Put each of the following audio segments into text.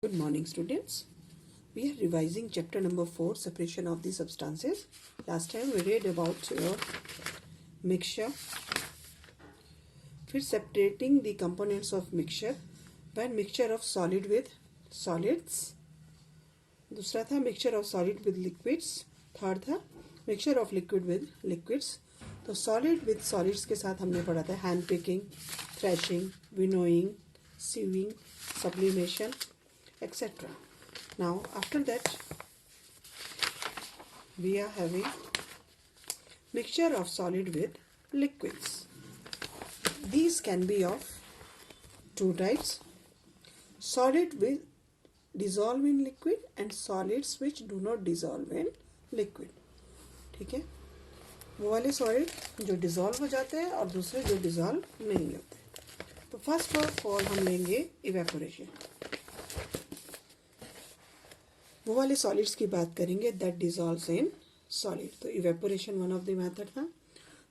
Good morning, students. We are revising chapter number 4, separation of the substances. Last time we read about your mixture. फिर separating the components of mixture. When mixture of solid with solids. दूसरा था mixture of solid with liquids. Third था mixture of liquid with liquids. तो solid with solids के साथ हमने पढ़ा था hand picking, thrashing, winnowing, sieving, sublimation, etc. Now after that we are having mixture of solid with liquids. These can be of two types: solid which dissolve in liquid and solids which do not dissolve in liquid. ठीक है, वो वाले solid जो dissolve हो जाते हैं और दूसरे जो डिजॉल्व नहीं होते. तो फर्स्ट ऑफ ऑल हम लेंगे इवेपोरेशन. वो वाले सॉलिड्स की बात करेंगे दैट डिजॉल्व्स इन सॉलिड. तो evaporation one of the method था.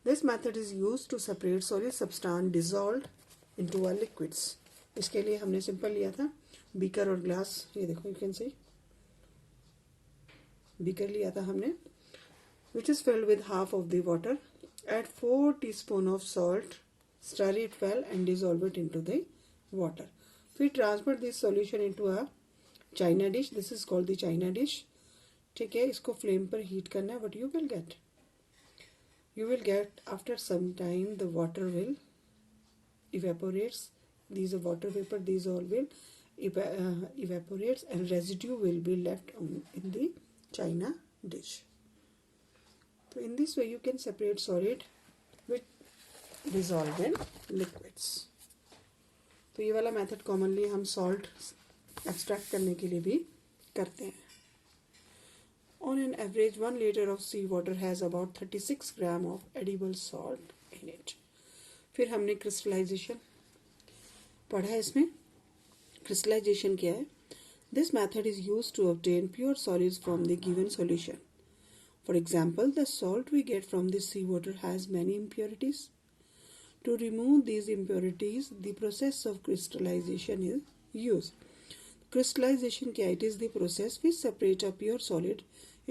This method is used to separate solid substance dissolved into a liquids. इसके लिए हमने सिंपल लिया था बीकर और ग्लास. ये देखो, यू कैन सी बीकर लिया था हमने, which is filled with half of the water. Add 4 teaspoons of salt, stir it well and dissolve it into the water. फिर transfer this solution into a china dish. This is called the china dish. ठीक है, इसको flame पर heat करना है. What you will get? You will get after some time the water will evaporates. These are water vapor. These all will evaporates and residue will be left in the china dish. So in this way you can separate solid with dissolved in liquids. तो ये वाला method commonly हम salt extract करने के लिए भी करते हैं. On an average 1 liter of sea water has about 36 gram of edible salt in it. फिर हमने क्रिस्टलाइजेशन पढ़ा है. इसमें क्रिस्टलाइजेशन क्या है? This method is used to obtain pure solids from the given solution. For example, the salt we get from the seawater has many impurities. To remove these impurities, the process of crystallization is used. Crystallization क्या? It is the process which separates a pure solid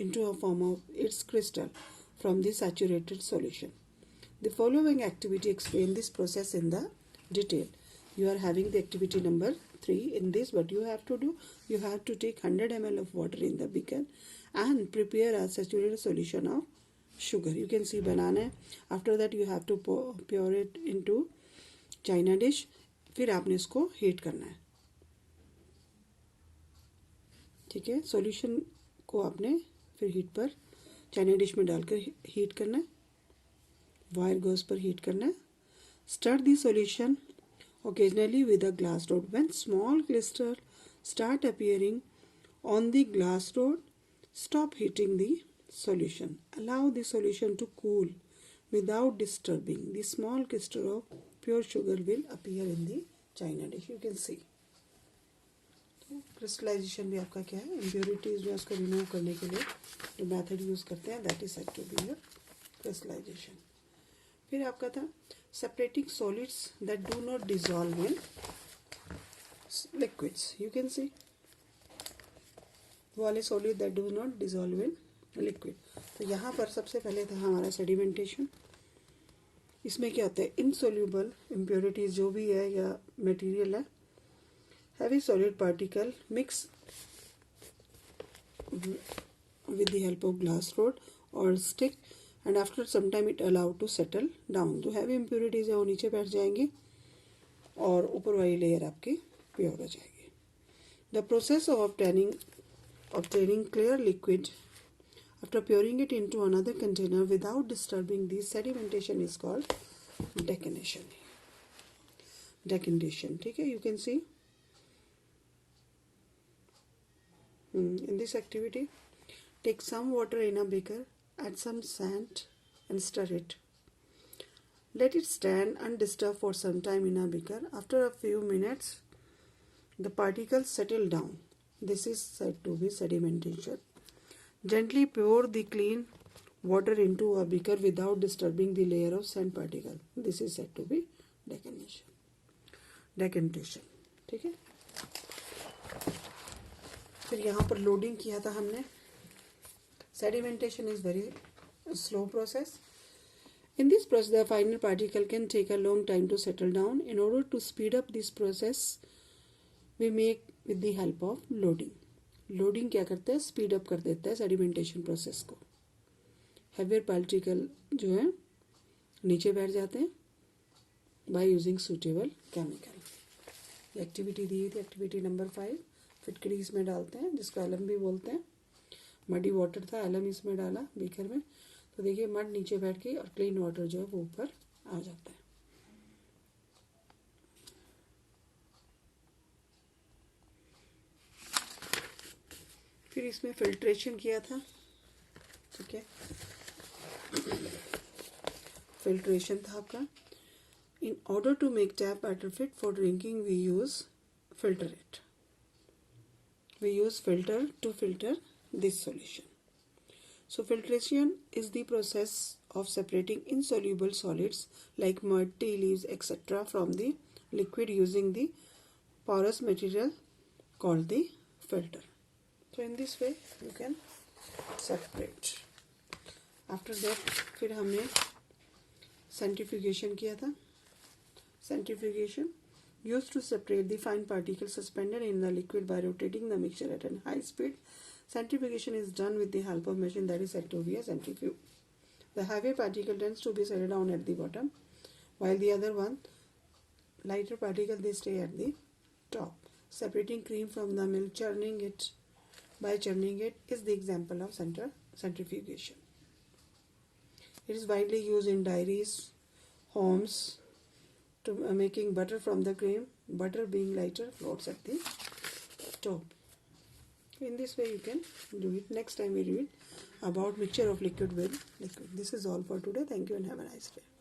into a form of its crystal from the saturated solution. The following activity explains this process in the detail. You are having the activity number 3. In this, what you have to do? You have to take 100 ml of water in the beaker and prepare a saturated solution of sugar. You can see banana. After that you have to pour it into china dish. फिर आपने इसको heat करना है. ठीक है, solution को आपने फिर हीट पर चाइना डिश में डालकर हीट करना है. वायर गॉस पर हीट करना है. Stir the solution occasionally with a glass rod. When small crystals start appearing on the glass rod, stop heating the solution. Allow the solution to cool without disturbing. The small crystal of pure sugar will appear in the china dish. You can see. Crystallisation भी आपका क्या है? Impurities जो उसको remove करने के लिए जो मेथड यूज करते हैं, that is said to be crystallisation. फिर आपका था separating solids that do not dissolve in liquids. You can see वाले solid that do not dissolve in liquid. तो यहाँ पर सबसे पहले था हमारा sedimentation. इसमें क्या होता है? insoluble impurities जो भी है या material है, heavy solid particle mix with the help of glass rod or stick and after some time it allowed to settle down. जो heavy impurities है वो नीचे बैठ जाएंगी और ऊपर वाली लेयर आपकी प्योर हो जाएगी. The process of obtaining clear liquid after pouring it into another container without disturbing the sedimentation is called decantation. Decantation, ठीक है. You can see in this activity, take some water in a beaker, add some sand and stir it. Let it stand undisturbed for some time in a beaker. After a few minutes, the particles settle down. This is said to be sedimentation. Gently pour the clean water into a beaker without disturbing the layer of sand particle. This is said to be decantation. ठीक है. फिर यहाँ पर loading किया था हमने. Sedimentation is very slow process. In this process, the final particle can take a long time to settle down. In order to speed up this process, we make with the help of loading. Loading क्या करता है? Speed up कर देता है sedimentation process को. Heavier particle जो है नीचे बैठ जाते हैं by using suitable chemical. ये एक्टिविटी दी थी, एक्टिविटी नंबर 5. फिटकरी इसमें डालते हैं जिसको एलम भी बोलते हैं. मडी वाटर था, एलम इसमें डाला बीकर में, तो देखिए मड नीचे बैठ के और क्लीन वाटर जो है वो ऊपर आ जाता है. फिर इसमें फिल्ट्रेशन किया था. ठीक है, फिल्ट्रेशन था आपका. In order to make tap water fit for drinking we use filter it. We use filter to filter this solution. So filtration is the process of separating insoluble solids like mud, tea leaves, etc. from the liquid using the porous material called the filter. So in this way you can separate. After that फिर हमने centrifugation किया था. Centrifugation used to separate the fine particles suspended in the liquid by rotating the mixture at a high speed. Centrifugation is done with the help of machine that is said to be a centrifuge. The heavier particle tends to be settled down at the bottom, while the other one, lighter particle, they stay at the top. Separating cream from the milk, churning it is the example of centrifugation. It is widely used in dairies, homes, to making butter from the cream. Butter being lighter floats at the top. In this way you can do it. Next time we read about mixture of liquid with liquid. This is all for today. Thank you and have a nice day.